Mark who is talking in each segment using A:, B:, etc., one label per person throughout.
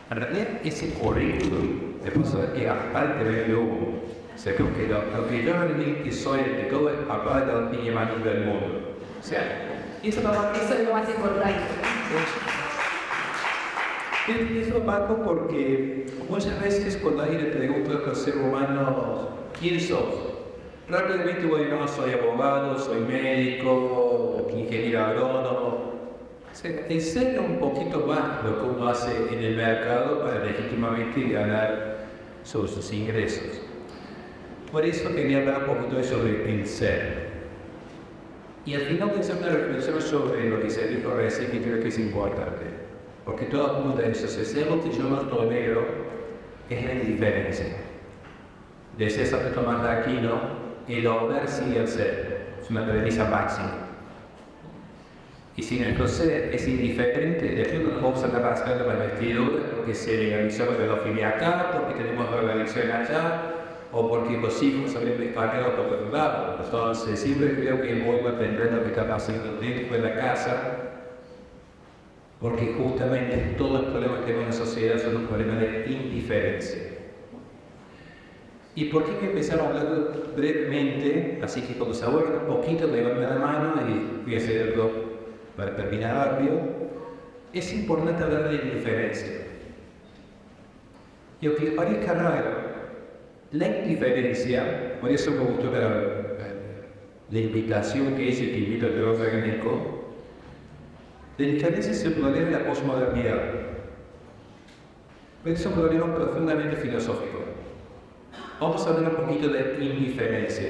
A: En realidad, ese currículum de profesor es aparentemente humo. O sea, creo que lo que yo aprendí que soy el de todo es papá de los niños más lindos del mundo. O sea,
B: Eso es lo más importante.
A: Eso Marco, porque muchas veces cuando alguien le pregunta a los seres humanos ¿quién sos? Rápidamente voy a decir, no, soy abogado, soy médico, ingeniero agrónomo. O sea, enseña un poquito más lo que uno hace en el mercado para legítimamente ganar sus ingresos. Por eso quería hablar un poquito sobre el ser. Y al final voy a hacer una reflexión sobre lo que se dijo recién, que creo que es importante. Porque todo el mundo dice, si algo que yo noto negro es la indiferencia. Decía Santo Tomás de Aquino, el obrar sigue el ser. Es una premisa máxima. Y si nuestro ser es indiferente, después nos vamos a andar rascando la vestidura porque se legalizó la pedofilia acá, porque tenemos drogadicción allá, o porque los hijos salen disparados por otro lado. Entonces, siempre creo que voy a aprender lo que está pasando dentro de la casa, porque justamente todos los problemas que tenemos en la sociedad son un problema de indiferencia. ¿Y por qué que empezar a hablar brevemente? Así que cuando se aburren un poquito, levanten la mano y voy a hacerlo para terminar rápido. Es importante hablar de indiferencia. Y aunque parezca raro, la indiferencia, por eso me gustó la invitación que hice, que invito a todos a Nico. La indiferencia es el problema de la posmodernidad. Pero es un problema profundamente filosófico. Vamos a hablar un poquito de indiferencia.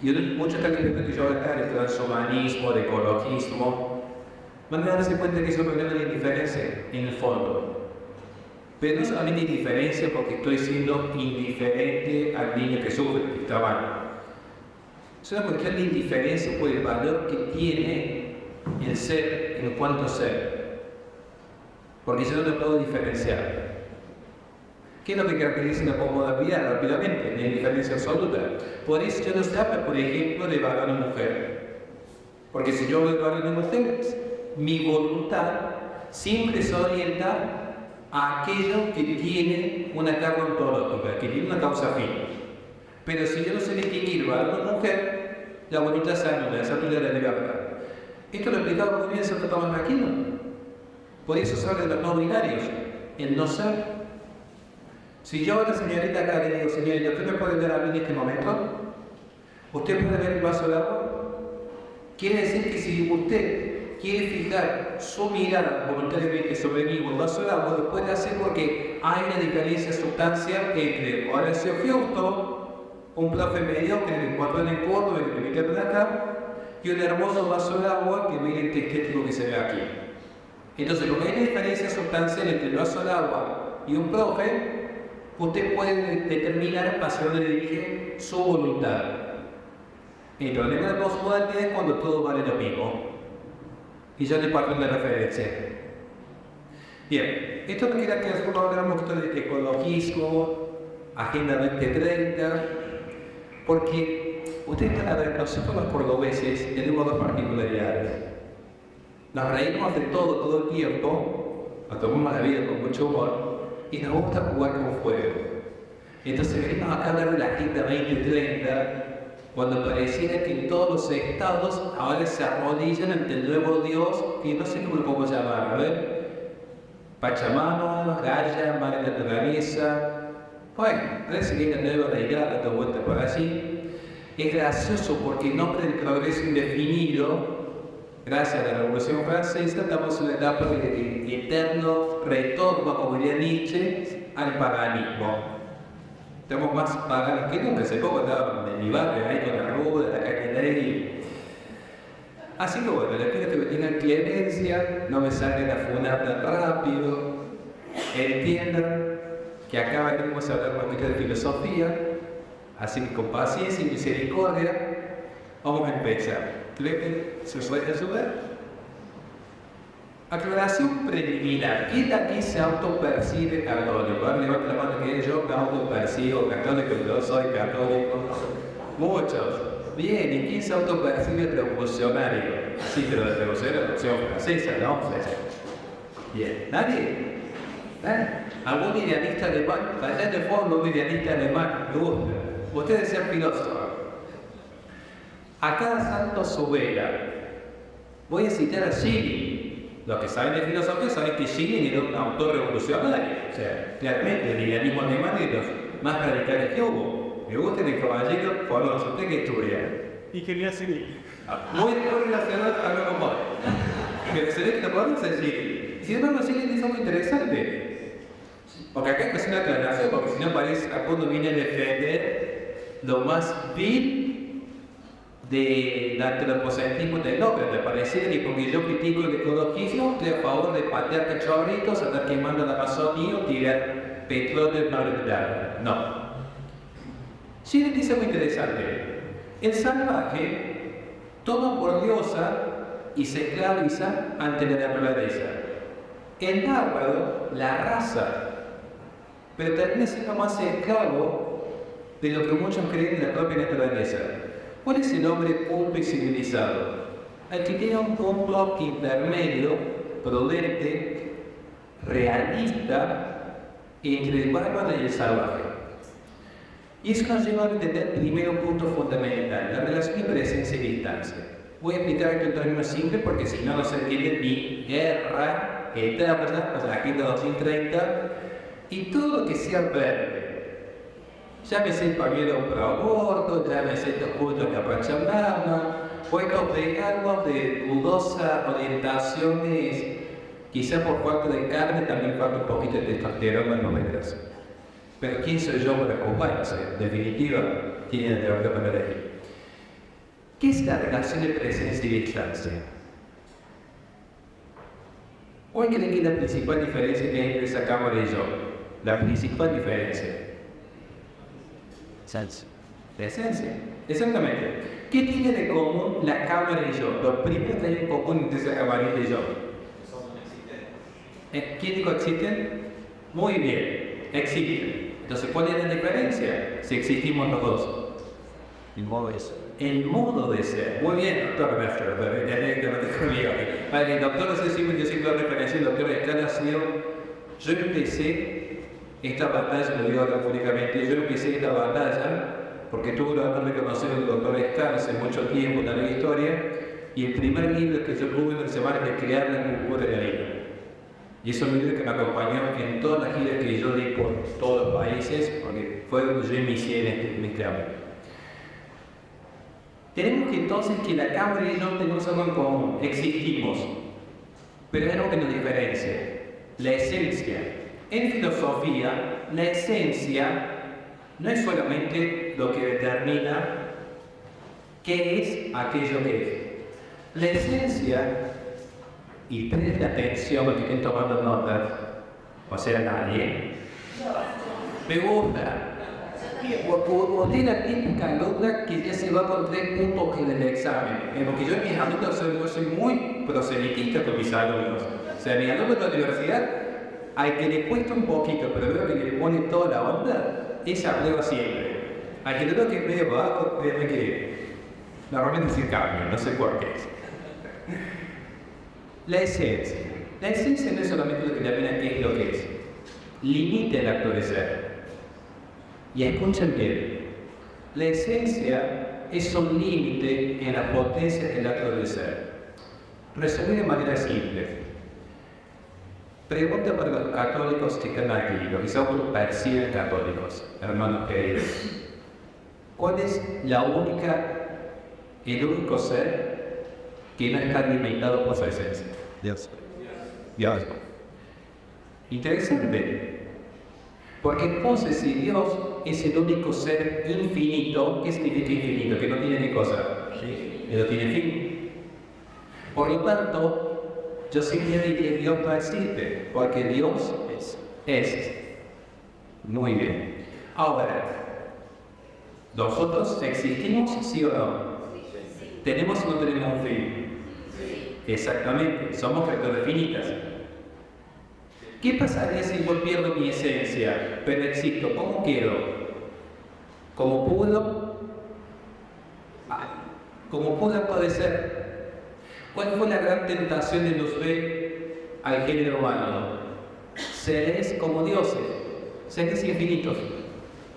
A: Y muchos también que yo hablar de transhumanismo, de ecologismo, van a darse cuenta que es un problema de indiferencia en el fondo. Pero no es solamente indiferencia porque estoy siendo indiferente al niño que sufre, que está mal. Es una cuestión de indiferencia por el valor que tiene el ser en cuanto a ser. Porque yo no lo puedo diferenciar. ¿Qué es lo que caracteriza la posmodernidad? Rápidamente, la indiferencia absoluta. Por eso yo no se habla, por ejemplo, de varón o mujer. Porque si yo veo varón o mujer, mi voluntad siempre se orienta a aquello que tiene una carga ontológica, que tiene una causa fin. Pero si yo no sé distinguir varón o mujer, la voluntad se anula, esa anula la libertad. Esto lo explicaba muy bien Santo Tomás de Aquino. Por eso se habla de los no binarios, el no ser. Si yo a la señorita acá le digo, señorita, ¿usted me puede dar a mí en este momento? ¿Usted puede ver el vaso de agua? Quiere decir que si usted quiere fijar su mirada voluntariamente sobre mí o el vaso de agua, lo puede hacer porque hay una diferencia sustancial entre Horacio Fiusto, un profe mediocre que encontró en Córdoba y que me quedó de acá, y un hermoso vaso de agua que miren este estético que se ve aquí. Entonces, como hay una diferencia sustancial entre el vaso de agua y un profe, usted puede determinar hacia dónde dirige su voluntad. El problema de la posmodernidad es cuando todo vale lo mismo. Y ya le parto una referencia. Bien, esto que queda que nosotros hablamos de ecologismo, Agenda 2030, porque ustedes van a ver, nosotros los cordobeses tenemos dos particularidades. Nos reímos de todo el tiempo, nos tomamos la vida con mucho humor, y nos gusta jugar con fuego. Entonces venimos acá a hablar de la Agenda 2030 cuando pareciera que en todos los estados ahora se arrodillan ante el nuevo Dios, que no sé cómo lo podemos llamar, a ver, Pachamama, Gaia, Madre Naturaleza. Bueno, parece que hay una nueva deidad dando vuelta por allí. Es gracioso porque en nombre del progreso indefinido, gracias a la Revolución Francesa, estamos en una etapa de eterno retorno, como diría Nietzsche, al paganismo. Estamos más paganos que nunca. Hace poco estaba en mi barrio, ahí con la ruda, la calle de ahí. Así que bueno, les pido que tengan clemencia, no me salgan a funar tan rápido, entiendan que acá venimos a hablar un poquito de filosofía, así que con paciencia y misericordia, vamos a empezar. ¿Se puede ayudar? Aclaración preliminar. ¿Quién aquí se autopercibe católico? Levanta la mano que yo me autopercibo católico, yo soy católico. Muchos. Bien, ¿y quién se autopercibe revolucionario? Sí, pero de revolucionario, la revolución francesa, ¿no? Bien, ¿nadie? Algún idealista alemán, allá en el fondo un idealista alemán, me gusta. Ustedes sean filósofos. A cada santo su vela. Voy a citar a Schelling. Los que saben de filosofía saben que Schelling era un autor revolucionario. O sea, realmente el idealismo alemán es de los más radicales que hubo. Me gusta el caballero Formoso, usted que estudia.
C: Y quería seguir.
A: Muy relacionado a lo como pero se ve que lo podemos decir. Sin embargo, Schelling dice algo interesante. Porque acá hay que hacer una aclaración, porque si no parece a cuando viene a defender lo más vil del antropocentrismo tecnócrata. Pareciera que porque yo critico el ecologismo, estoy a favor de patear cachorritos, andar quemando la Amazonía o tirar petróleo en mar del agua. No. Schelling dice algo interesante. El salvaje toma por diosa y se esclaviza ante la naturaleza. El bárbaro la raza, pero termina siendo más esclavo de lo que muchos creen en la propia naturaleza. ¿Cuál es el hombre culto y civilizado? El que tiene un complot intermedio, prudente, realista, entre el bárbaro y el salvaje. Y eso nos lleva a entender el primer punto fundamental, la relación entre presencia y distancia. Voy a explicar esto en términos simples porque si no, no se entiende ni guerra, eterna, o sea, la Agenda 2030, y todo lo que sea verde. Llámese el pañuelo pro aborto, llámese estos cultos que Pachamama, o estos veganos de dudosas orientaciones, quizá por falta de carne, también falta un poquito de testosterona en los medios. Pero ¿quién soy yo para ocuparse? En definitiva, tiene de alguna manera ahí. ¿Qué es la relación de presencia y distancia? ¿Cuál creen que es la principal diferencia que hay entre esa cámara y yo? La principal diferencia. La esencia. Exactamente. ¿Qué tiene de común la cámara y yo? Lo primero que hay en común entre esa cámara y yo. ¿Quién dijo existen? Muy bien, existen. Entonces, ¿cuál es la diferencia? Si existimos los dos.
D: El modo es.
A: El modo de ser. Muy bien, doctor Mestre, el doctor, no sé si yo siempre lo referencia, el doctor Escalacio. Yo empecé esta batalla, lo digo ahora públicamente, yo empecé esta batalla porque tuve la honor de conocer al doctor Escalacio hace mucho tiempo, una larga historia, y el primer libro que yo pude ver se llama Crear la cultura de la vida. Y es un libro que me acompañó en todas las giras que yo di por todos los países, porque fue donde yo inicié en este ámbito. Tenemos que entonces que la cámara y yo tenemos algo en común, existimos, pero hay algo que nos diferencia, la esencia. En filosofía, la esencia no es solamente lo que determina qué es aquello que es. La esencia, y presten atención a que estén tomando notas, o sea, nadie, me gusta. O de la típica alumna que ya se va con 3 puntos en el examen. Porque yo en mis alumnos soy muy proselitista con mis alumnos. O sea, mis alumnos de la universidad, al que le cuesta un poquito, pero veo que le pone toda la onda, esa prueba siempre. Al que le veo que es medio bajo, créeme que normalmente se cambia, no sé por qué. La esencia. La esencia no es solamente lo que determina qué es lo que es. Limita el acto de ser. Y escuchen bien, la esencia es un límite en la potencia del acto de ser. Resumir de manera simple. Pregunta para los católicos que están aquí, los que se perciben católicos, hermanos queridos. ¿Cuál es el único ser que no está limitado por su esencia?
D: Dios.
A: Dios. Interesante. Porque entonces, si Dios es el único ser infinito, ¿qué significa infinito? Que no tiene ni cosa.
D: Sí.
A: Que no tiene fin. Por lo tanto, yo siempre diría que Dios no existe, porque Dios es. Muy bien. Ahora, ¿nosotros existimos, sí o no? ¿Tenemos o no tenemos un fin? Exactamente, somos criaturas finitas. ¿Qué pasaría si yo pierdo mi esencia, pero existo? ¿Cómo quedo? ¿Cómo pudo? ¿Cómo pudo padecer? ¿Cuál fue la gran tentación de Lucifer al género humano? seres como dioses, seres infinitos,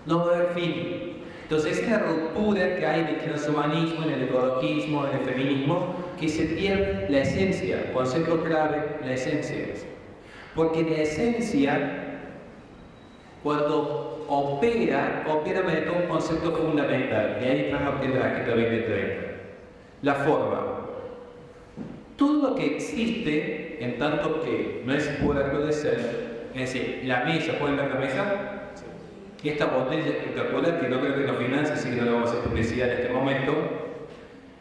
A: no va a haber fin. Entonces, esta ruptura que hay en el transhumanismo, en el ecologismo, en el feminismo, que se pierde la esencia, concepto clave, la esencia. Porque la esencia, cuando opera mediante un concepto fundamental, y ahí estamos viendo la Agenda 2030, la forma. Todo lo que existe, en tanto que no es poderlo de ser, es decir, la mesa, ¿pueden ver la mesa? Esta botella espectacular, que no creo que nos financie, así que no le vamos a hacer publicidad en este momento.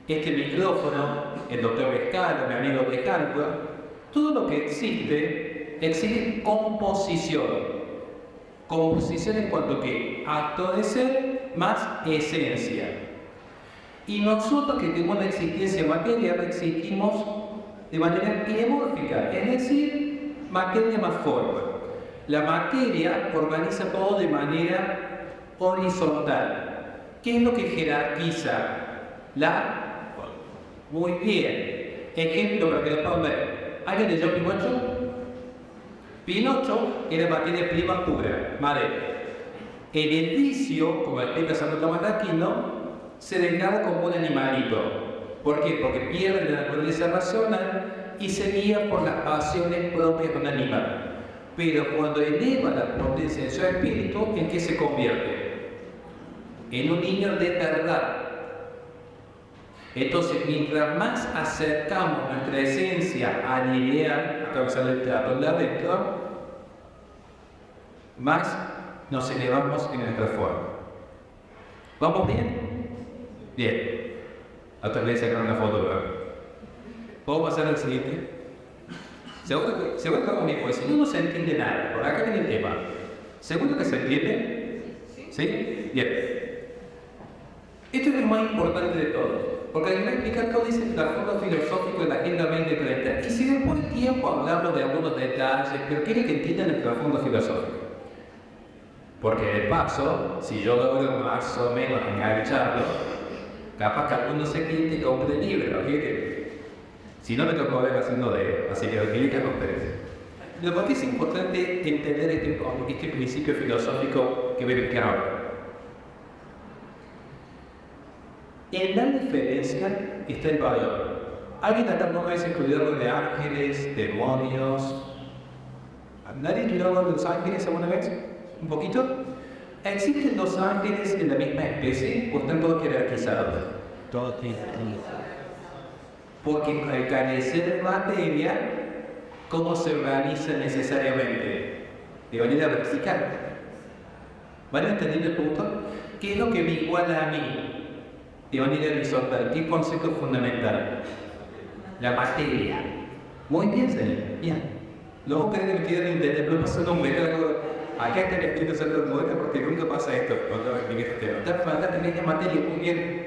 A: Este micrófono, el doctor Vescalo, mi amigo Vescalo, todo lo que existe composición. Composición en cuanto que acto de ser más esencia. Y nosotros que tenemos la existencia material, existimos de manera biomórfica, es decir, materia más forma. La materia organiza todo de manera horizontal. ¿Qué es lo que jerarquiza? Muy bien. Ejemplo para que lo puedan ver. ¿Alguien leyó Pinocho? Pinocho era materia prima pura, madera. En el vicio, como explica Santo Tomás de Aquino, se degrada como un animalito. ¿Por qué? Porque pierde la naturaleza racional y se guía por las pasiones propias de un animal. Pero cuando eleva la potencia de su espíritu, ¿en qué se convierte? En un niño de verdad. Entonces, mientras más acercamos nuestra esencia al ideal, acá me sale el teatro de adentro, más nos elevamos en nuestra forma. ¿Vamos bien? Bien. Otra vez sacar una foto, ¿verdad? ¿Puedo pasar al siguiente? Seguro que conmigo, pues si no se entiende nada. Por acá viene el tema. ¿Seguro que se entiende? ¿Sí? Bien. Esto es lo más importante de todo. Porque al explicar todo dice el trasfondo filosófico de la Agenda 2030. Y si después de tiempo hablamos de algunos detalles, pero quiere que entiendan el trasfondo filosófico. Porque de paso, si yo logro más o menos engancharlo, capaz que alguno se cliente y compre el libro, ¿ok? Si no me tocó ver haciendo de así que lo que con ustedes. Lo que es importante entender este principio filosófico que voy a explicar ahora. En la diferencia está el valor. ¿Alguien acá alguna vez estudió algo de ángeles, demonios? ¿Nadie estudió algo de los ángeles alguna vez? ¿Un poquito? ¿Existen dos ángeles de la misma especie o están todos jerarquizados?
D: Todo tiene.
A: Porque al carecer de materia, ¿cómo se organiza necesariamente? De manera vertical. ¿Van a entender el punto? ¿Qué es lo que me iguala a mí? De manera horizontal. ¿Qué concepto fundamental? La materia. Muy bien, señor. Bien. Luego ustedes me quieren entender, no pasa un verano. Acá están escritos en los modelos porque nunca pasa esto. Cuando expliqué este tema. Está falta tener la materia, muy bien.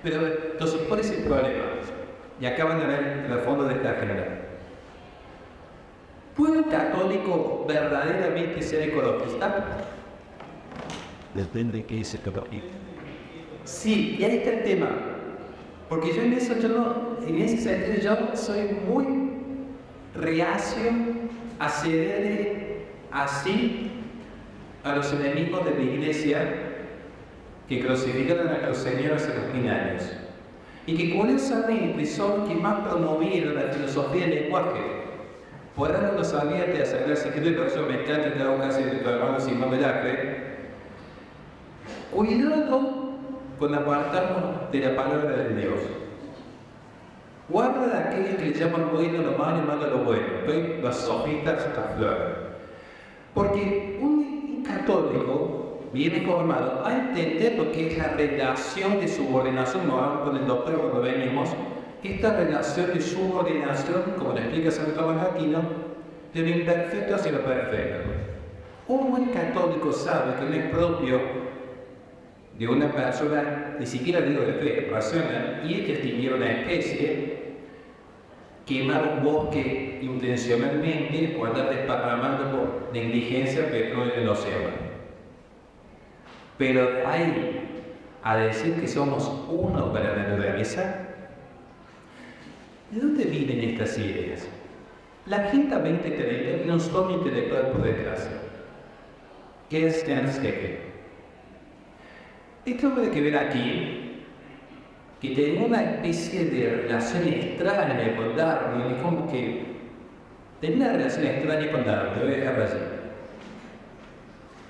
A: Pero entonces, ¿cuál es el problema? Y acaban de ver el fondo de esta general. ¿Puede un católico verdaderamente ser ecologista?
D: Depende de qué se toca.
A: Sí, y ahí está el tema. Porque yo en ese sentido, yo soy muy reacio a ceder así a los enemigos de la iglesia que crucificaron a los señores hace 2000 años. Y que curiosamente son que más promovieron la filosofía del lenguaje. Por ahora no sabía de hacer el secreto, por eso me encanta tener casi de tu hermano Simón Velázquez. Cuidado con apartarnos de la palabra de Dios. Guarda de aquellos que le llaman bueno lo malo y malo lo bueno. Los sofistas a flor. Porque un católico bien formado a entender lo que es la relación de subordinación, no hablamos con el doctor cuando venimos, esta relación de subordinación, como le explica Santo Tomás de Aquino, de lo imperfecto hacia lo perfecto. Un buen católico sabe que no es propio de una persona, ni siquiera digo de fe, racional, y es que extinguir una especie, quemar un bosque intencionalmente o andar desparramando por negligencia petróleo en el océano. Pero ahí, a decir que somos uno para la naturaleza, ¿de dónde vienen estas ideas? La Agenda 2030 tiene un solo intelectual por detrás, que es Ernst Haeckel. Este hombre que ven aquí, que tiene una especie de relación extraña con Darwin, es como que tiene una relación extraña con Darwin, lo voy a dejar así.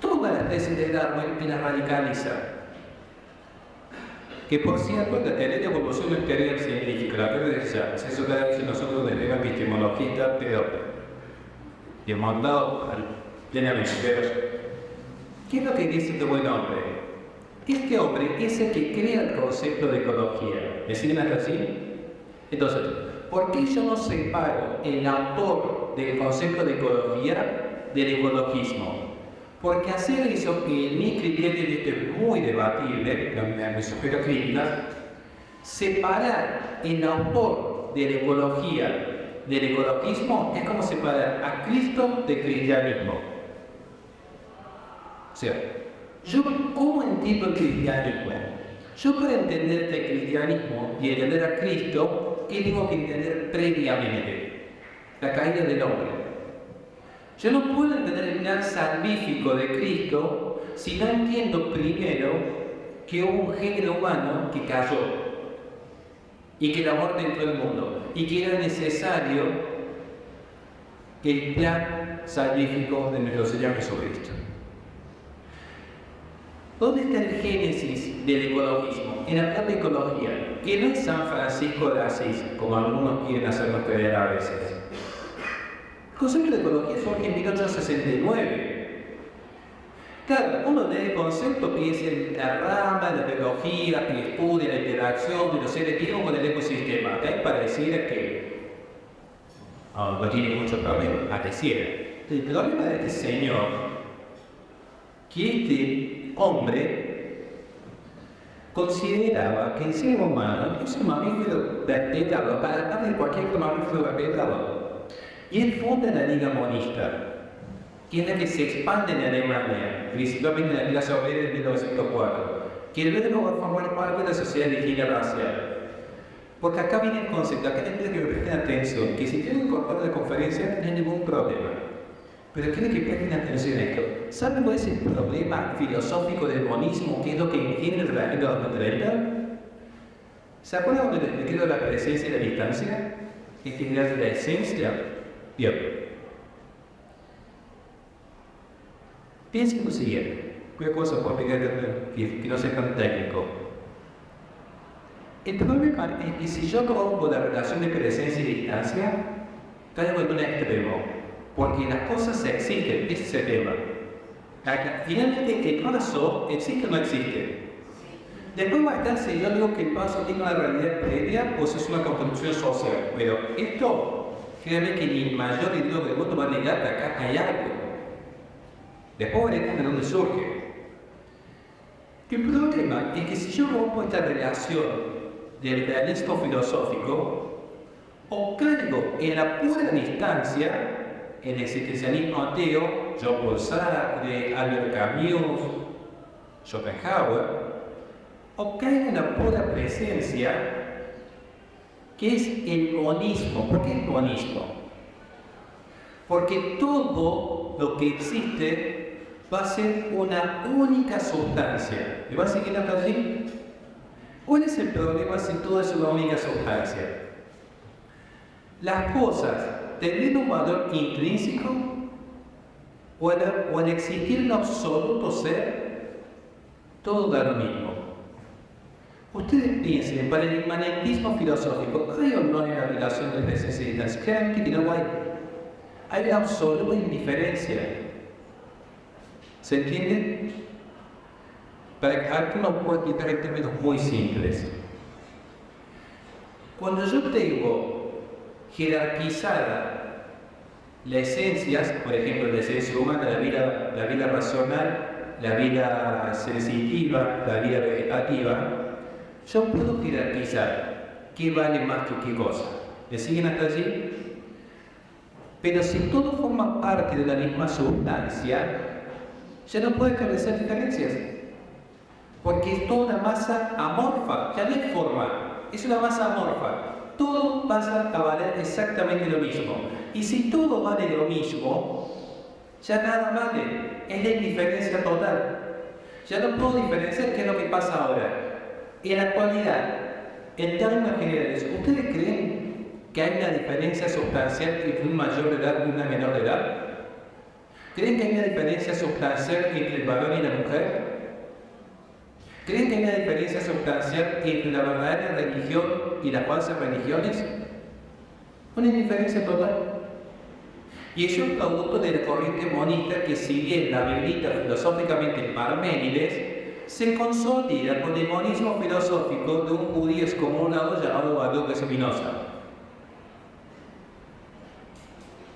A: Toma la tesis de Darwin y la radicaliza. Que por cierto, la teoría de evolución no es teoría científica, la teoría de eso que dice nosotros de la epistemología, pero hemos dado plenamente. Pero, ¿qué es lo que dice este buen hombre? Este hombre es el que crea el concepto de ecología. ¿Me siguen hasta así? Entonces, ¿por qué yo no separo el autor del concepto de ecología del ecologismo? Porque hacer eso, que en mi criterio es muy debatible, me sugiero críticas, separar el autor de la ecología del ecologismo es como separar a Cristo del cristianismo. O sea, yo, ¿cómo entiendo el cristianismo? Yo para entender el cristianismo y entender a Cristo, ¿qué tengo que entender previamente? La caída del hombre. Yo no puedo entender el plan salvífico de Cristo si no entiendo primero que hubo un género humano que cayó y que el amor entró el mundo y que era necesario que el plan salvífico de nuestro Señor Jesucristo. ¿Dónde está el génesis del ecologismo? En la de ecología, que no es San Francisco de Asís, como algunos quieren hacernos creer a veces. El concepto de ecología surge en 1869. Claro, uno lee el concepto que es la rama de la biología que estudia la interacción de los seres vivos con el ecosistema. Es pareciera que no tiene mucho problema, pareciera. El problema de este señor, que este hombre consideraba que el ser humano es un mamífero vertebrado, para hablar de cualquier mamífero vertebrado. Y él funda la Liga Monista, que es la que se expande en Alemania, principalmente en la clase obrera de 1904, que luego va a formar parte de la sociedad de higiene racial. Porque acá viene el concepto, acá tienen que prestar atención, que si tienen que cortar la conferencia no hay ningún problema. Pero quiero que presten atención a esto. ¿Saben cuál es el problema filosófico del monismo, que es lo que engendra la Agenda 2030? ¿Se acuerdan cuando les expliqué la presencia y la distancia? En general de la esencia. Bien. Piensen lo siguiente. Cualquier cosa por explicar que no sea tan técnico. El problema es que si yo rompo la relación de presencia y distancia, caigo en un extremo. Porque las cosas existen, ese es el tema. Finalmente, el paso existe o no existe. Después va a estar si yo digo que el paso tiene una realidad previa o si es una construcción social. Pero esto, créanme que ni mayor ni del mundo va a negar que acá hay algo. Después veremos de dónde surge. El problema es que si yo rompo esta relación del realismo filosófico, o caigo en la pura distancia, en el existencialismo ateo, Jean-Paul Sartre, Albert Camus, Schopenhauer, o caigo en la pura presencia, que es el monismo. ¿Por qué el monismo? Porque todo lo que existe va a ser una única sustancia. ¿Me va a seguir hasta allí? ¿Cuál es el problema si todo es una única sustancia? Las cosas tendrían un valor intrínseco o al existir un absoluto ser, todo da lo mismo. Ustedes piensen, para el inmanentismo filosófico, ¿hay o no hay una relación de presencia y distancia? Créanme que no hay. Hay absoluta indiferencia. ¿Se entiende? Para que uno pueda explicar en términos muy simples. Cuando yo tengo jerarquizada las esencias, por ejemplo, la esencia humana, la vida racional, la vida sensitiva, la vida vegetativa, yo puedo jerarquizar qué vale más que qué cosa. ¿Me siguen hasta allí? Pero si todo forma parte de la misma sustancia, ya no puede establecer diferencias. Porque es toda una masa amorfa, ya no es forma, es una masa amorfa. todo pasa a valer exactamente lo mismo. Y si todo vale lo mismo, ya nada vale, es la indiferencia total. Ya no puedo diferenciar qué es lo que pasa ahora. En la actualidad, en términos generales, ¿ustedes creen que hay una diferencia sustancial entre un mayor de edad y una menor de edad? ¿Creen que hay una diferencia sustancial entre el varón y la mujer? ¿Creen que hay una diferencia sustancial entre la verdadera religión y las falsas religiones? Una indiferencia total. Y eso es producto de la corriente monista que, si bien la habilita filosóficamente en Parménides, se consolida con el monismo filosófico de un judío excomulgado llamado Baruch Spinoza.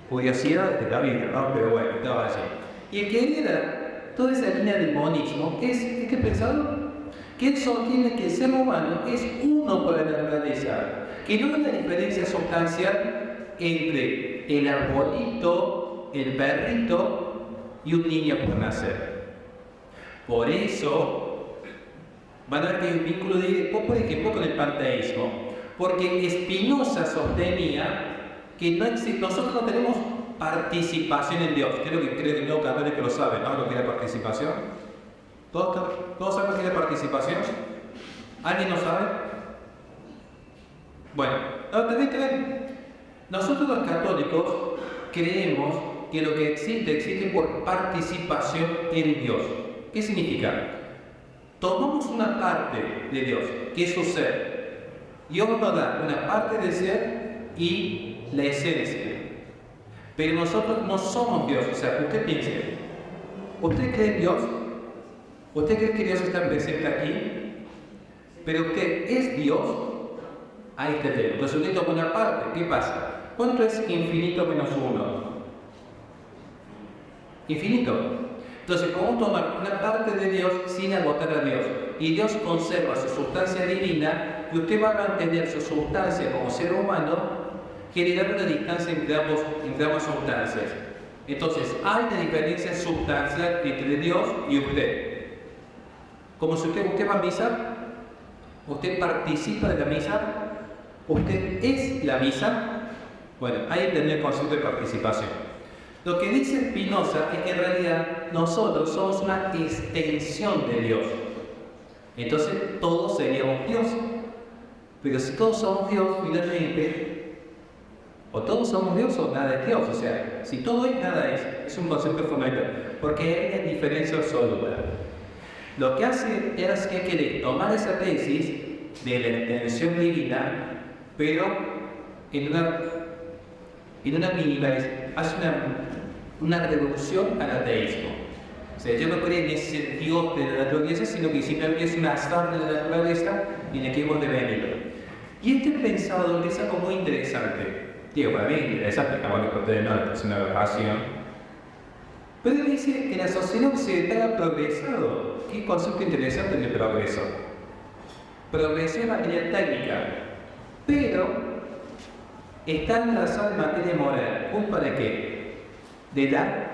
A: Curiosidad de la Biblia, ¿no? Pero bueno, estaba allí. Y el que hereda toda esa línea del monismo es que pensado que él sostiene que el ser humano es uno con la naturaleza, que no hay una diferencia sustancial entre el arbolito, el perrito y un niño por nacer. Por eso van a ver que hay un vínculo directo, por ejemplo, con el panteísmo, porque Spinoza sostenía que nosotros no tenemos participación en Dios. Creo que no católicos lo saben, ¿no? Lo que es la participación. ¿Todos saben lo que es la participación? ¿Alguien no sabe? Bueno, también nosotros los católicos creemos que lo que existe por participación en Dios. ¿Qué significa? Tomamos una parte de Dios, que es su ser. Dios nos da una parte del ser y la esencia. Pero nosotros no somos Dios. O sea, usted piense, ¿usted cree en Dios? ¿Usted cree que Dios está presente aquí? Pero usted es Dios. Ahí está el tema. Entonces usted toma una parte. ¿Qué pasa? ¿Cuánto es infinito menos 1? Infinito. Entonces, ¿cómo tomar una parte de Dios sin agotar a Dios? Y Dios conserva su sustancia divina y usted va a mantener su sustancia como ser humano, generando una distancia entre ambas sustancias. Entonces, hay una diferencia sustancial entre Dios y usted. Como si usted va a misa, usted participa de la misa, usted es la misa. Bueno, hay que entender el concepto de participación. Lo que dice Spinoza es que en realidad nosotros somos una extensión de Dios. Entonces todos seríamos Dios. Pero si todos somos Dios, finalmente, o todos somos Dios o nada es Dios. O sea, si todo es, nada es un concepto fundamental. Porque hay una diferencia absoluta. Lo que hace es que quiere tomar esa tesis de la intención divina, pero en una mínima, hace una reducción al ateísmo. O sea, yo no creo en ese Dios de la naturaleza, sino que simplemente es un azar de la naturaleza y en el que hemos de venirlo. Y este pensador es algo muy interesante. Digo, para mí es interesante, acabamos de contar, no, es una aberración. Pero él dice que la sociedad occidental ha progresado. ¿Qué concepto interesante de progreso? Progresó en materia técnica, pero está enlazado en materia moral. ¿Culpa de qué? ¿De edad?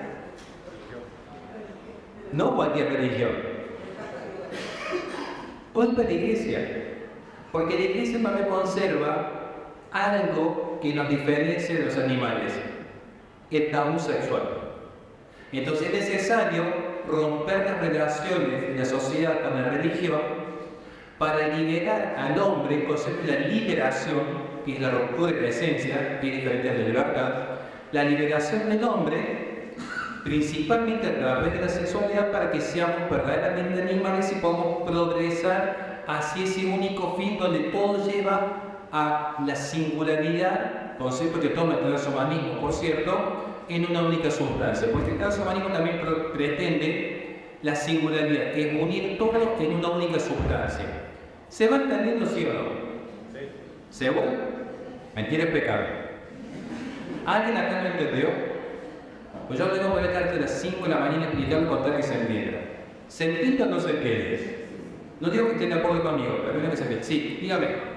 A: No cualquier religión. Culpa de la iglesia. Porque la iglesia también conserva algo que nos diferencia de los animales: el tabú sexual. Entonces es necesario romper las relaciones de la sociedad con la religión para liberar al hombre, el concepto de la liberación, que es la ruptura de la esencia, que es diferente de la libertad, la liberación del hombre, principalmente a través de la sexualidad, para que seamos verdaderamente animales y podamos progresar hacia ese único fin donde todo lleva a la singularidad, concepto que toma el transhumanismo, por cierto, en una única sustancia, porque el transhumanismo también pretende la singularidad, que es unir todo en una única sustancia. ¿Se va entendiendo, sí o no? Sí. ¿Seguro? Mentira es pecado. ¿Alguien acá no entendió? Pues yo tengo que estar hasta las 5 de la mañana explicando con tal que se entienda. ¿Se entiende o no se entiende? No digo que estén de acuerdo conmigo, pero no que se entienda. Sí, dígame.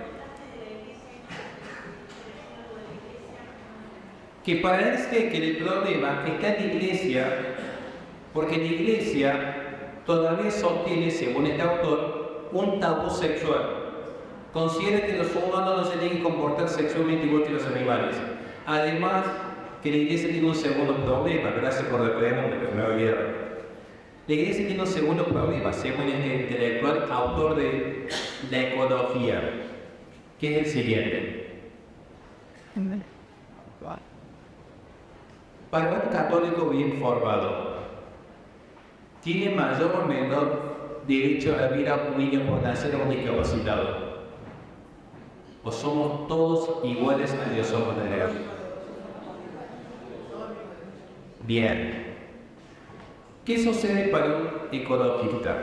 A: Que parece que el problema está en la iglesia, porque la iglesia todavía sostiene, según este autor, un tabú sexual. considera que los humanos no se tienen que comportar sexualmente igual que los animales. Además, que la Iglesia tiene un segundo problema, gracias por la pregunta que me olvidaron. La Iglesia tiene un segundo problema, según el intelectual autor de la ecología, que es el siguiente. Para un católico bien formado, ¿tiene mayor o menor derecho a la vida un niño por nacer o un discapacitado? ¿O somos todos iguales ante los ojos de Dios? Bien. ¿Qué sucede para un ecologista?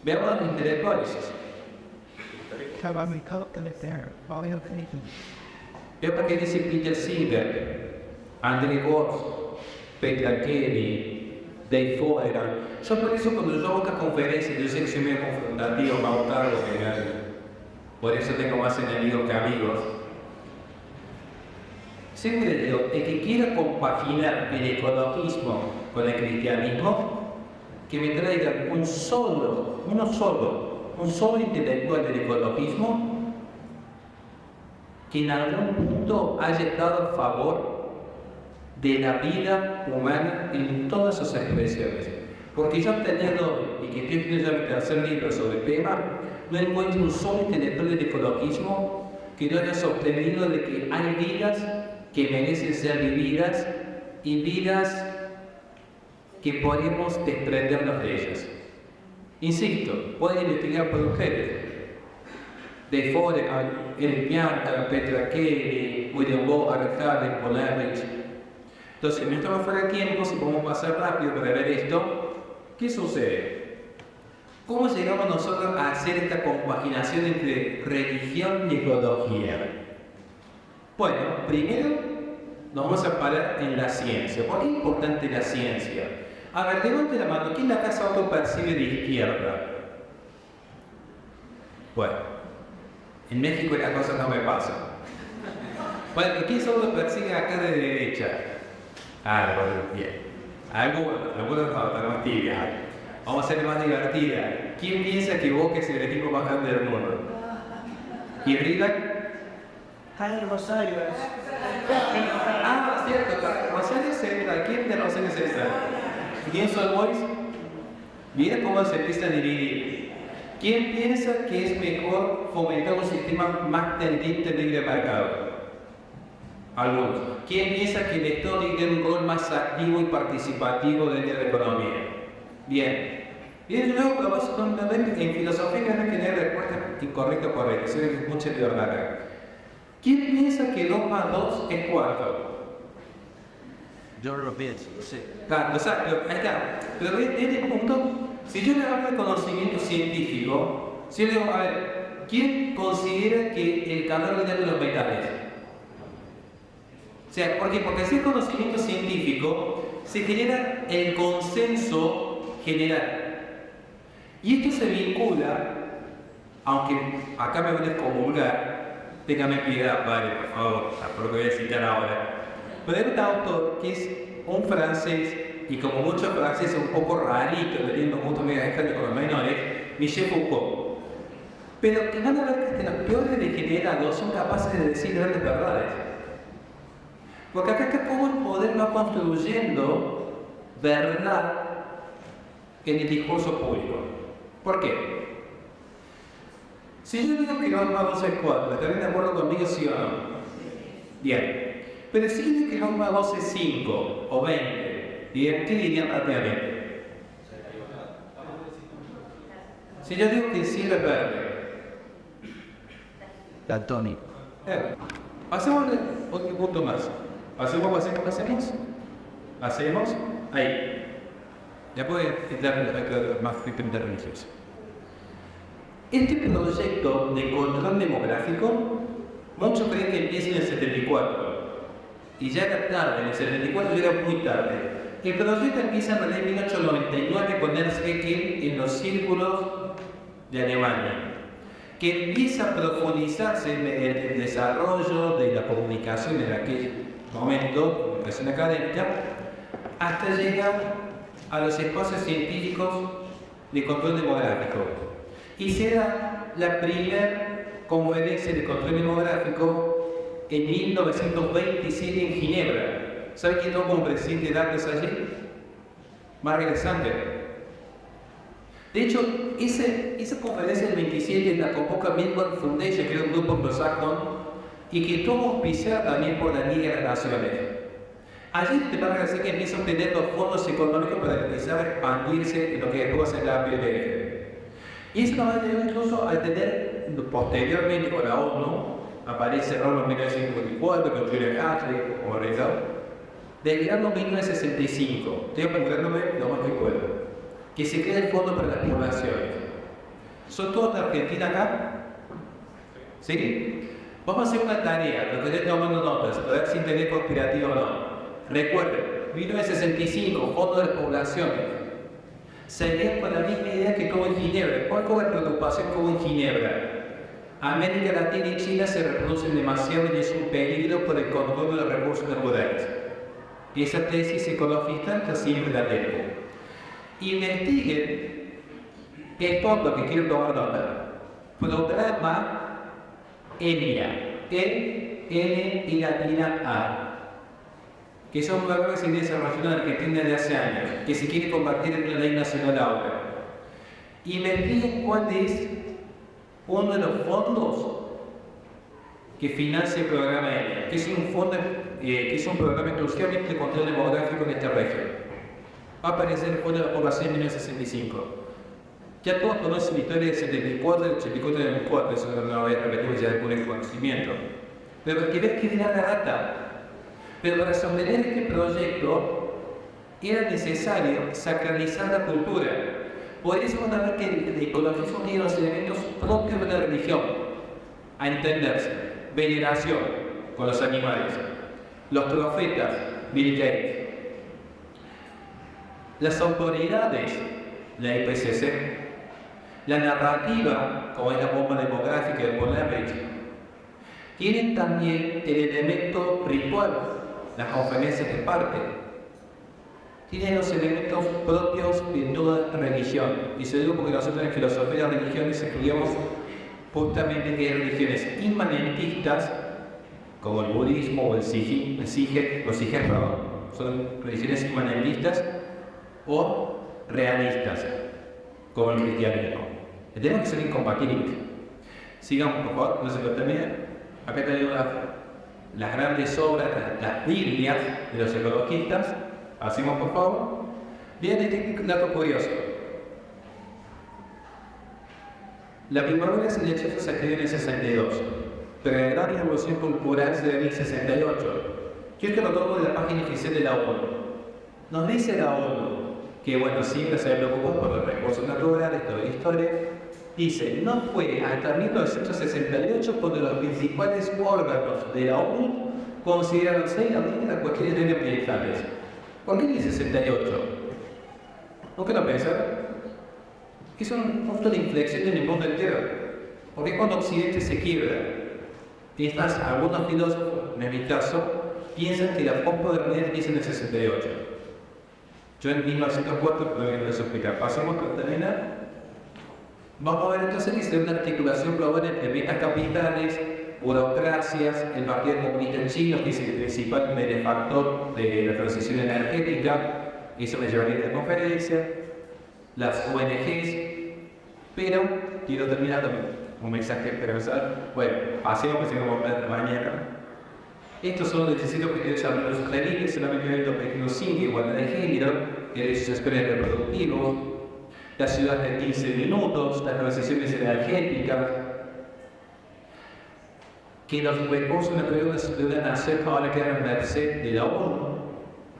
A: Veamos los intelectuales. Veo que dice Peter Singer, André Gors, Petra Kelly, Dave Foreman. Yo por eso cuando yo hago estas conferencias, yo sé que soy medio confrontativo, pautarlo, por eso tengo más enemigos que amigos. Siempre digo, el que quiera compaginar el ecologismo con el cristianismo, que me traiga un solo intelectual del ecologismo que en algún punto haya estado a favor de la vida humana en todas sus expresiones. Porque yo teniendo, y que estoy escribiendo ya mi tercer libro sobre el tema, no encuentro un solo intelectual del ecologismo que no haya sostenido de que hay vidas que merecen ser vividas y vidas que podemos desprendernos de ellas. Insisto, pueden investigar por ustedes. De Foreman, Eric Bianca, Petra Kelly, William Bohr, Harden, Polarich. Entonces, no estamos fuera de tiempo, si podemos pasar rápido para ver esto, ¿qué sucede? ¿Cómo llegamos nosotros a hacer esta compaginación entre religión y ecología? Bueno, primero nos vamos a parar en la ciencia. ¿Por qué es importante la ciencia? A ver, levante la mano. ¿Quién la casa autopercibe de izquierda? Bueno, en México la cosa no me pasa. Bueno, ¿quién se autopercibe acá de derecha? Ah, bueno, bien. Algunos no, tibia. Vamos a hacerle más divertida. ¿Quién piensa que Boca es el equipo más grande del mundo? ¿Y River?
D: Jaime Rosario.
A: Ah, cierto, Rosario Central. ¿Quién de Rosario Central? ¿Quién son Boys? Miren cómo se empieza a dividir. ¿Quién piensa que es mejor fomentar un sistema más tendiente de libre mercado? Algunos. ¿Quién piensa que el Estado tiene un rol más activo y participativo dentro de la economía? Bien. Bien, luego en filosofía no hay que tener respuesta incorrecta o correcta, se ve que es mucha libertad acá. ¿Quién piensa que 2 más 2 es 4?
D: Yo lo pienso, sí.
A: Claro, o sea, ahí está. Pero en este punto, si yo le hablo de conocimiento científico, si yo le digo, a ver, ¿quién considera que el calor viene de los metales? O sea, ¿por qué? Porque si es conocimiento científico, se genera el consenso general. Y esto se vincula, aunque acá me voy a excomulgar, téngame piedad, padre, por favor, por lo que voy a citar ahora. Pero hay un autor que es un francés, y como muchos franceses un poco rarito, teniendo mucho medio extraño con los menores, Michel Foucault. Pero que van a ver que los peores degenerados son capaces de decir grandes verdades. Porque acá está como el poder va construyendo verdad en el discurso público. ¿Por qué? Si yo digo que 2 más 2 es 4, ¿estarían de acuerdo conmigo, sí o no? Bien. Pero si yo digo que 2 más 2 es 5 o 20, ¿qué dirían rápidamente? Si yo digo que el cielo es verde.
D: Daltónico.
A: Hacemos otro punto más. Hacemos. Ahí. Ya puede entrar más intervenciones. Este proyecto de control demográfico, muchos creen que empieza en el 74. Y ya era tarde, en el 74 ya era muy tarde. El proyecto empieza en el 1899 con Ernst Haeckel en los círculos de Alemania, que empieza a profundizarse en el desarrollo de la comunicación en aquel momento, comunicación académica, hasta llegar a los espacios científicos de control demográfico. y se da la primera conferencia de control demográfico en 1927 en Ginebra. ¿Sabe quién tomó como presidente de datos allí? Margaret Sanger. De hecho, esa conferencia del 27 la convoca Milgram Foundation, que era un grupo anglosajón, y que estuvo auspiciada también por la Liga de las Naciones. Allí Margaret Sanger empieza a obtener los fondos económicos para empezar a expandirse en lo que después va a ser la APLF. Y eso nos va a llevar incluso a tener, posteriormente con la ONU, aparece Roma en 1954 con Julian Huxley como rector, del año 1965, estoy apuntándome lo más que puedo, que se crea el Fondo para las Poblaciones. ¿Son todos de Argentina acá? ¿Sí? Vamos a hacer una tarea, lo que estoy tomando notas, a ver si entender conspirativo o no. Recuerden, 1965, Fondo de las Poblaciones. Salían con la misma idea que tuvo en Ginebra. ¿Cuál fue la preocupación que hubo en Ginebra? América Latina y China se reproducen demasiado y es un peligro por el control de los recursos naturales. Y esa tesis ecologista está siempre latente. Investiguen esto, lo que quiero tomar nota. Programa ENIA, N y latina A, que son programas que se vienen desarrollando en Argentina desde hace años, que se quiere convertir en una ley nacional ahora. Investiguen cuál es uno de los fondos que financia el programa ENIA, que es un fondo que es un programa exclusivamente de control demográfico en esta región. Va a aparecer el Fondo de la Población en 1965. Ya todos conocen la historia del 74, del 84 y del 94, eso no lo voy a repetir ya por el conocimiento. Pero hay que ver que era la data. Pero para sostener este proyecto era necesario sacralizar la cultura. Por eso van a ver que el ecologismo tiene los elementos propios de la religión, a entenderse: veneración con los animales, los profetas, Bill Gates, las autoridades, la IPCC, la narrativa, como es la bomba demográfica de Polarich, tienen también el elemento ritual, las conferencias de parte, tienen los elementos propios de toda religión. Y se digo porque nosotros en filosofía de religiones estudiamos justamente que hay religiones inmanentistas, como el budismo o el Sikh, son religiones inmanentistas, o realistas, como el cristianismo. Tenemos que ser incompatibles. Sigamos, por favor, no se lo terminen. Acá tenemos las grandes obras, las Biblias de los ecologistas. Hacemos, por favor. Bien, este dato curioso. La primavera silenciosa se escribió en el 62, pero la gran revolución cultural se dio en el 68. Yo esto lo tomo de la página oficial de la ONU. Nos dice la ONU que, bueno, siempre se preocupó por los recursos naturales, toda la historia. Dice, no fue hasta 1968 cuando los principales órganos de la ONU consideraron seriamente las cuestiones medioambientales. ¿Por qué en el 68? ¿No que no pensaron? Es un punto de inflexión en el mundo entero. Porque cuando Occidente se quiebra, algunos filósofos, en mi caso, piensan que la posmodernidad empieza en el 68. Yo en 1904, pero no les explicar. Pasamos con Talena. Vamos a ver entonces que se ve una articulación global entre metas capitales, burocracias, el Partido Comunista en China, que es el principal benefactor de la transición energética, eso me llevaría a esta conferencia, las ONGs, pero quiero terminar con un mensaje esperanzador. Bueno, pasemos que se nos va a mañana. Estos son los 17 objetivos de los israelíes, solamente hay dos objetivos 5, igualdad de género, derechos sexuales reproductivos, la ciudad de 15 minutos, las transiciones energéticas, que los recursos naturales deben hacer ahora quedan a merced de la ONU.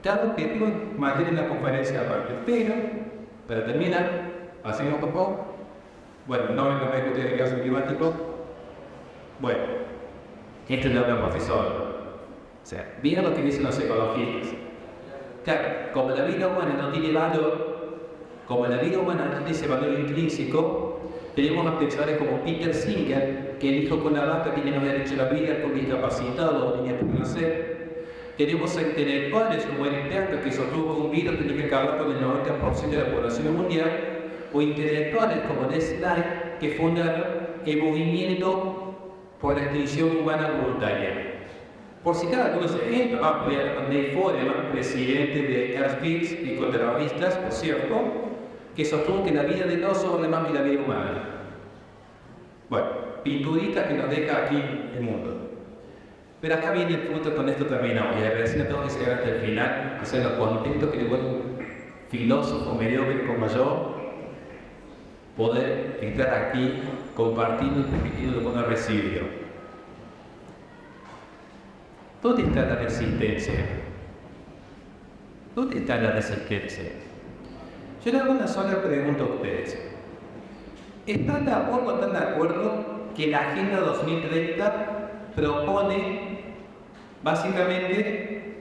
A: Cada objetivo mantiene la conferencia aparte, pero, para terminar, hacemos por favor. Bueno, no me conozco ustedes el caso climático. Bueno, este es el profesor. O sea, mira lo que dicen los ecologistas. Claro, como la vida humana no tiene valor, como la vida humana no tiene ese valor intrínseco, tenemos a pensadores como Peter Singer, que dijo que una vaca tiene los derechos a la vida con discapacitado o tenía que nacer. Tenemos a intelectuales como Eric Berger, que sostuvo que un virus tenía que acabar con el 90% de la población mundial, o intelectuales como Desnay que fundaron el movimiento por la extinción humana voluntaria. Por citar algunos ejemplos, Dave Foreman, presidente de Greenpeace y contrabandistas, por cierto, que sostuvo que la vida del oso vale más que la vida humana. Bueno, pinturitas que nos deja aquí el mundo. Pero acá viene el punto, con esto terminamos, y agradeciendo a todos que llegaron hasta el final, que sean los contentos que le vuelve un filósofo mediocre como yo, poder estar aquí compartiendo y transmitiendo lo que uno recibió. ¿Dónde está la resistencia? ¿Dónde está la resistencia? Yo le hago una sola pregunta a ustedes. ¿Están de acuerdo o están de acuerdo que la Agenda 2030 propone básicamente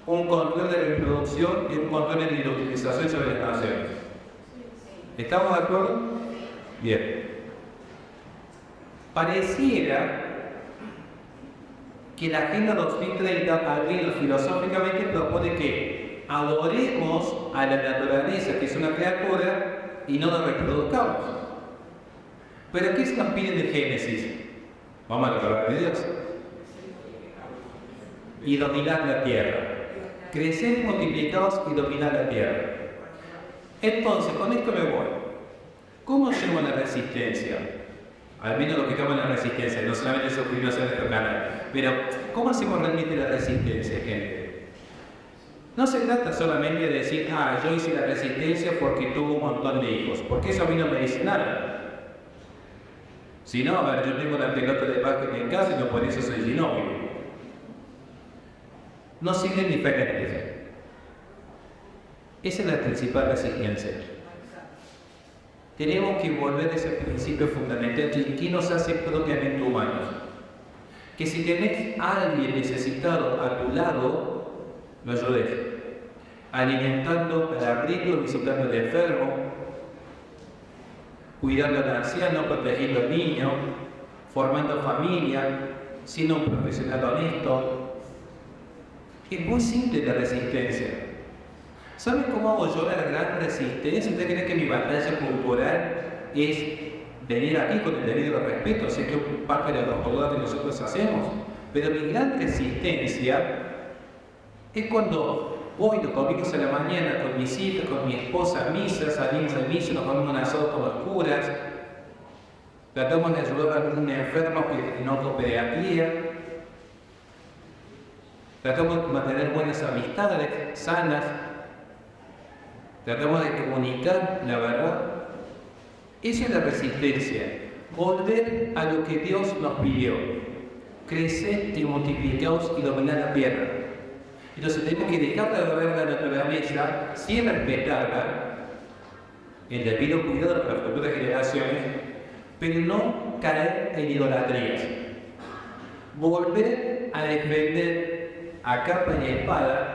A: un control de reproducción y un control de la utilización sobre las naciones? ¿Estamos de acuerdo? Bien. Pareciera que la Agenda 2030, al menos filosóficamente, propone que adoremos a la naturaleza, que es una criatura, y no nos reproduzcamos. ¿Pero qué se nos pide de Génesis? Vamos a la palabra de Dios. Y dominar la tierra. Crecer, multiplicados y dominar la tierra. Entonces, con esto me voy. ¿Cómo llevo la resistencia? Al menos lo que llamo la resistencia, no solamente suscribirse a nuestro canal. Pero, ¿cómo hacemos realmente la resistencia, gente? No se trata solamente de decir, yo hice la resistencia porque tuve un montón de hijos, porque eso a mí no me dice nada. Si no, a ver, yo tengo una pelota de básquet en casa y no por eso soy Ginóbili. No siguen diferentes. Esa es la principal resistencia. Tenemos que volver a ese principio fundamental que nos hace propiamente humanos. Que si tenés a alguien necesitado a tu lado, lo ayudes. Alimentando al abrigo, visitando al enfermo, cuidando al anciano, protegiendo al niño, formando familia, siendo un profesional honesto. Es muy simple la resistencia. ¿Saben cómo hago yo la gran resistencia? ¿Usted cree que mi batalla cultural es venir aquí con el debido respeto? Sé que es parte de la autoridad que nosotros hacemos, pero mi gran resistencia es cuando voy los domingos a la mañana con mis hijas, con mi esposa a misa, salimos a misa, nos comemos un asado con los curas, tratamos de ayudar a algún enfermo que no cooperaría, tratamos de mantener buenas amistades sanas, tratamos de comunicar la verdad. Esa es la resistencia, volver a lo que Dios nos pidió, crecer y multiplicaos y dominar la tierra. Entonces tenemos que dejar de ver la naturaleza sin respetarla, el debido cuidado para las futuras generaciones, pero no caer en idolatrías. Volver a defender a capa y espada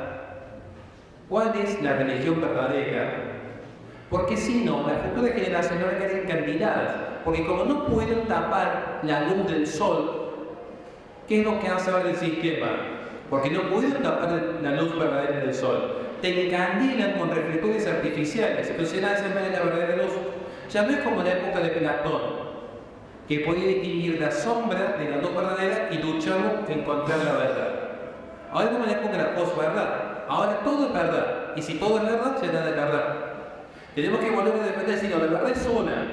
A: cuál es la religión verdadera, porque si no, las futuras generaciones van a quedar encandiladas, porque como no pueden tapar la luz del sol, ¿qué es lo que hace ahora el sistema? Porque no pueden tapar la luz verdadera del sol, te encandilan con reflectores artificiales, entonces nadie se ve la verdadera luz. Ya no es como en la época de Platón, que podía distinguir la sombra de la luz verdadera y luchamos en encontrar la verdad. Ahora es como en la época de la posverdad. Ahora todo es verdad, y si todo es verdad, se da de verdad. Tenemos que volver a defender, si no, la verdad es una.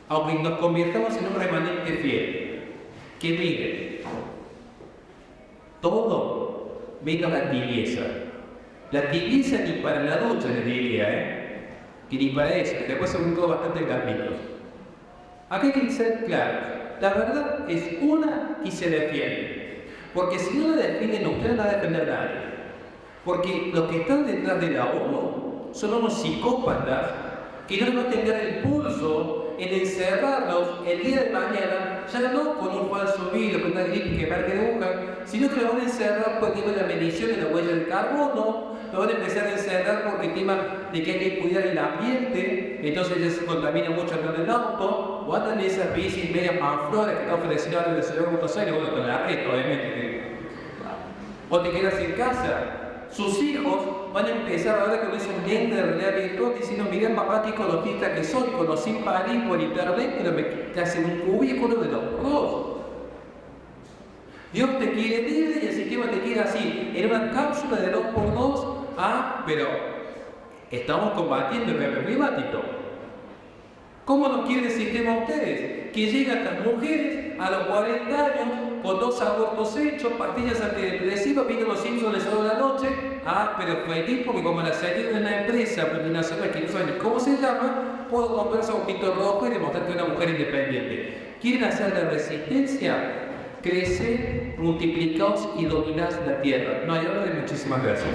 A: Aunque nos convirtamos en un remanente fiel, que mire, todo menos la tibieza. La tibieza ni para la ducha, les diría, que ni para eso, después son todos bastante cambios. Acá hay que ser claros, la verdad es una y se defiende. Porque si no la defienden, ustedes no la va a defender nadie. Porque los que están detrás de la ONU son unos psicópatas que no van a tener el pulso en encerrarlos el día de mañana, ya no con un falso virus, con una gripe que marque de Wuhan, sino que lo van a encerrar porque tienen la medición de la huella del carbono, lo van a empezar a encerrar porque el tema de que hay que cuidar el ambiente, entonces ya se contamina mucho andando en auto, o andan en esas bicis medias manfloras que está ofreciendo ahora en la ciudad de Buenos Aires, bueno, con la red, obviamente. O te quedas en casa, Sus hijos van a empezar ahora con esos lentes de realidad virtual diciendo, miren papá qué ecologista que soy, conocí París por internet, pero te hacen un cubículo de los dos. Dios te quiere libre y el sistema te quiere así, en una cápsula de 2x2, pero estamos combatiendo el cambio climático. ¿Cómo nos quiere el sistema a ustedes? Que llegan las mujeres a los 40 años con 2 abortos hechos, pastillas antidepresivas, vienen los Simpsons de sábado de la noche, pero feliz porque como la salida de una empresa multinacional que no saben cómo se llama, puedo comprarse un pito rojo y demostrar que es una mujer independiente. ¿Quieren hacer la resistencia? Crece, multiplicaos y dominad la tierra. No hay orden. Muchísimas gracias.